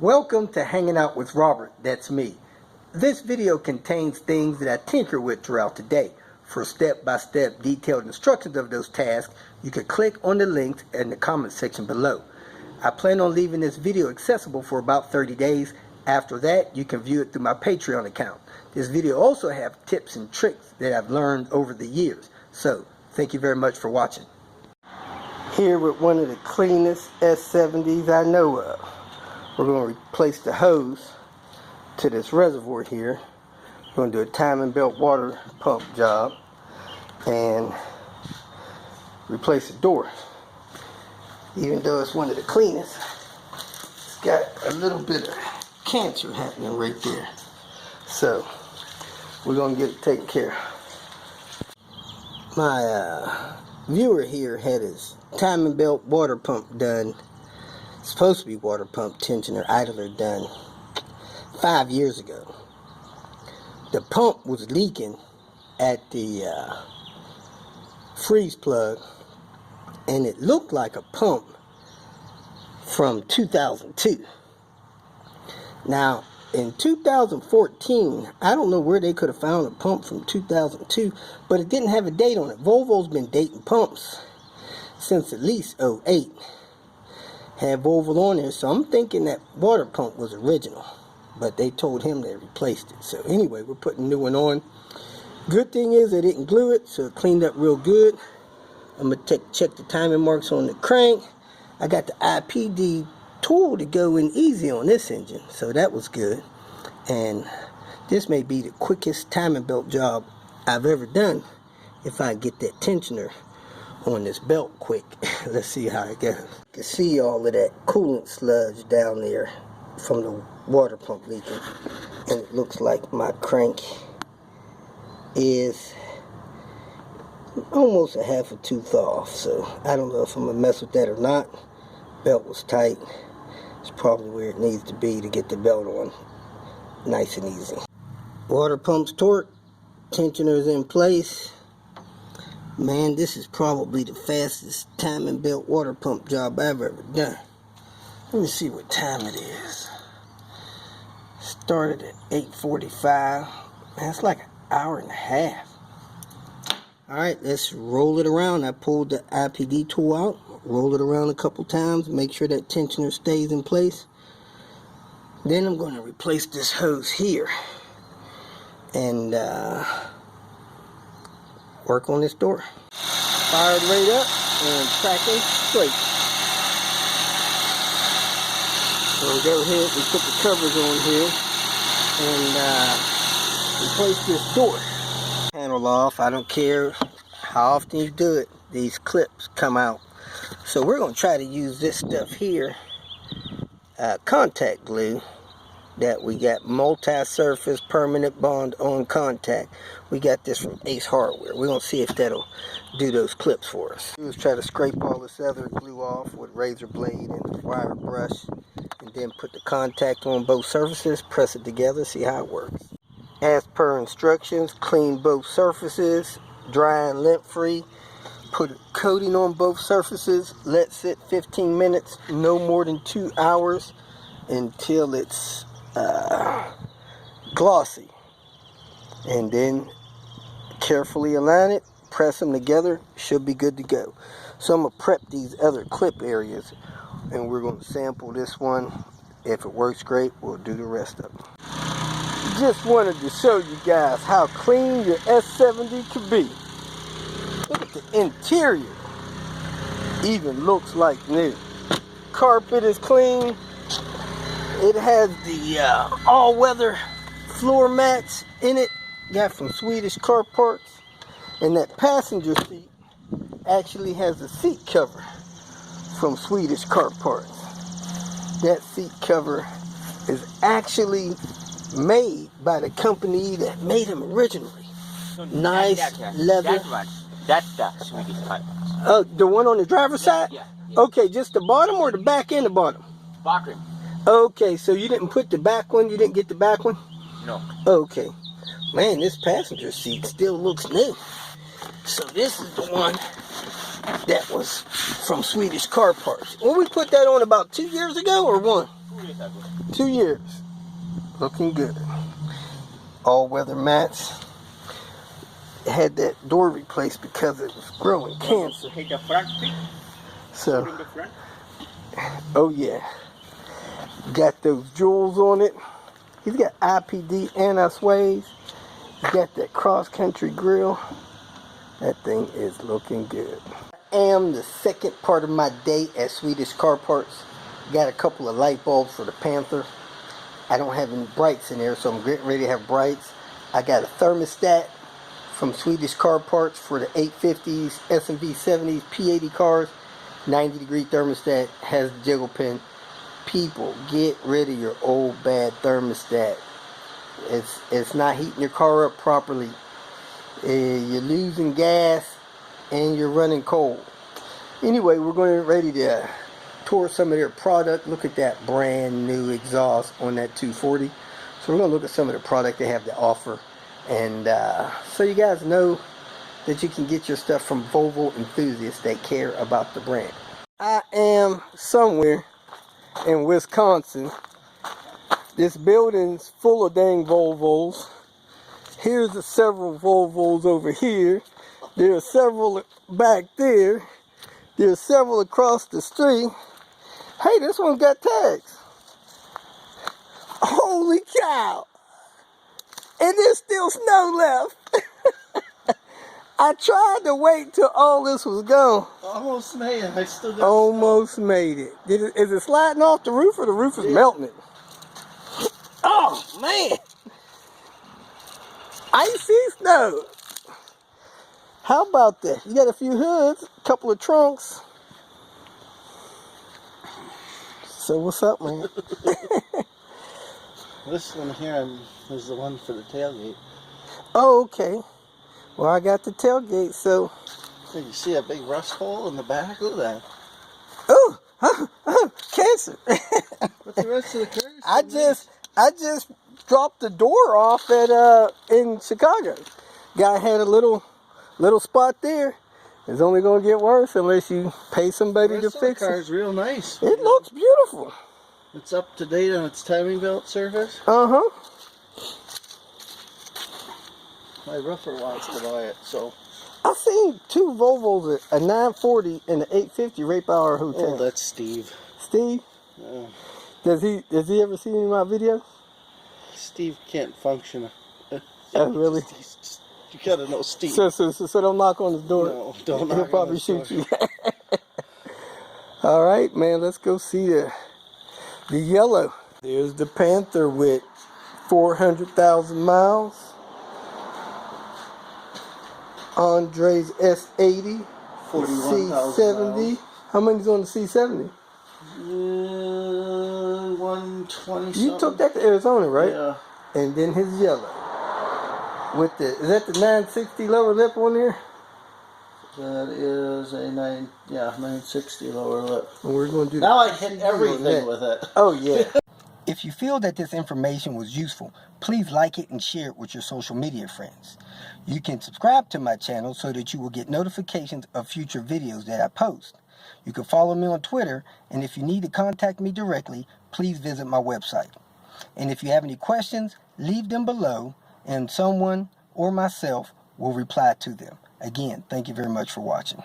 Welcome to Hanging Out with Robert, that's me. This video contains things that I tinker with throughout the day. For step-by-step detailed instructions of those tasks, you can click on the links in the comment section below. I plan on leaving this video accessible for about 30 days. After that, you can view it through my Patreon account. This video also has tips and tricks that I've learned over the years. So, thank you very much for watching. Here with one of the cleanest S70s I know of. We're going to replace the hose to this reservoir here. We're going to do a timing belt water pump job and replace the door. Even though it's one of the cleanest, it's got a little bit of cancer happening right there. So we're going to get it taken care of. My viewer here had his timing belt water pump done. Supposed to be water pump tensioner idler done 5 years ago. The pump was leaking at the freeze plug, and it looked like a pump from 2002. Now in 2014, I don't know where they could have found a pump from 2002, but it didn't have a date on it. Volvo's been dating pumps since at least 08. Had Volvo on there, so I'm thinking that water pump was original, but they told him they replaced it. So anyway, we're putting a new one on. Good thing is they didn't glue it, so it cleaned up real good. I'm gonna check the timing marks on the crank. I got the IPD tool to go in easy on this engine, so that was good. And this may be the quickest timing belt job I've ever done if I get that tensioner on this belt quick. Let's see how it goes. You can see all of that coolant sludge down there from the water pump leaking, and it looks like my crank is almost a half a tooth off, so I don't know if I'm gonna mess with that or not. Belt was tight. It's probably where it needs to be to get the belt on nice and easy. Water pump's torque, tensioner's in place. Man, this is probably the fastest timing belt water pump job I've ever done. Let me see what time it is. Started at 8:45. Man, it's like an hour and a half. Alright, let's roll it around. I pulled the IPD tool out, roll it around a couple times, make sure that tensioner stays in place. Then I'm going to replace this hose here and work on this door. Fired right up and tracking straight. So we go ahead, we put the covers on here and replace this door. Panel off, I don't care how often you do it, these clips come out. So we're going to try to use this stuff here, contact glue, that we got multi-surface permanent bond on contact. We got this from Ace Hardware. We're going to see if that'll do those clips for us. Let's try to scrape all this other glue off with razor blade and wire brush, and then put the contact on both surfaces, press it together, see how it works. As per instructions, clean both surfaces, dry and lint free. Put a coating on both surfaces, let sit 15 minutes, no more than 2 hours, until it's glossy, and then carefully align it, press them together, should be good to go. So I'm going to prep these other clip areas, and we're going to sample this one. If it works great, we'll do the rest of them. Just wanted to show you guys how clean your S70 can be. Look at the interior, even looks like new. Carpet is clean. It has the all-weather floor mats in it, got from Swedish car parts. And that passenger seat actually has a seat cover from Swedish car parts. That seat cover is actually made by the company that made them originally. Nice leather. That's the Swedish car parts. Oh, the one on the driver's side? Yeah. Okay, just the bottom or the back and the bottom? Bottom. Okay, so you didn't put the back one? You didn't get the back one? No. Okay. Man, this passenger seat still looks new. So this is the one that was from Swedish car parts. Well, we put that on about 2 years ago or one? 2 years ago. 2 years. Looking good. All-weather mats. Had that door replaced because it was growing cancer. Hit the front feet. So, Put in the front. oh yeah. Got those jewels on it. He's got IPD anti-sways. He's got that cross-country grill. That thing is looking good. I am the second part of my day at Swedish Car Parts. Got a couple of light bulbs for the Panther. I don't have any brights in there, so I'm getting ready to have brights. I got a thermostat from Swedish Car Parts for the 850s, S&V 70s, P80 cars. 90-degree thermostat, has the jiggle pin. People, get rid of your old bad thermostat. It's not heating your car up properly. You're losing gas and you're running cold. Anyway, we're going to get ready to tour some of their product. Look at that brand new exhaust on that 240. So we're going to look at some of the product they have to offer, and so you guys know that you can get your stuff from Volvo enthusiasts that care about the brand. I am somewhere in Wisconsin. This building's full of dang Volvos. Here's the several Volvos over here. There are several back there. There's several across the street. Hey, this one got tags. Holy cow! And there's still snow left. I tried to wait till all this was gone. Almost made it. I still got Almost made it. Is it sliding off the roof, or the roof is melting it? Oh, man. Icy snow. How about that? You got a few hoods, a couple of trunks. So what's up, man? This one here is the one for the tailgate. Oh, okay. Well, I got the tailgate, so. So you see a big rust hole in the back? Look at that. Oh, cancer. What's the rest of the car? I just dropped the door off at in Chicago. Guy had a little spot there. It's only gonna get worse unless you pay somebody to fix The it. car's real nice. It looks beautiful. It's up to date on its timing belt service. Uh-huh. My roofer wants to buy it, so. I seen two Volvos, a 940 and an 850 right by our hotel. Oh, that's Steve. Steve? Yeah. Does he ever see any of my videos? Steve can't function. Oh, really? You gotta know Steve. So don't knock on his door. No, don't knock He'll on probably his shoot door. you. All right, man, let's go see the yellow. There's the Panther with 400,000 miles. Andre's S80, 41,000 C70. How many's on the C70? 120. You took that to Arizona, right? Yeah. And then his yellow. Is that the 960 lower lip on there? That is a 960 lower lip. And we're going to do. Now I hit everything with it. Oh yeah. If you feel that this information was useful, please like it and share it with your social media friends. You can subscribe to my channel so that you will get notifications of future videos that I post. You can follow me on Twitter, and if you need to contact me directly, please visit my website. And if you have any questions, leave them below, and someone or myself will reply to them. Again, thank you very much for watching.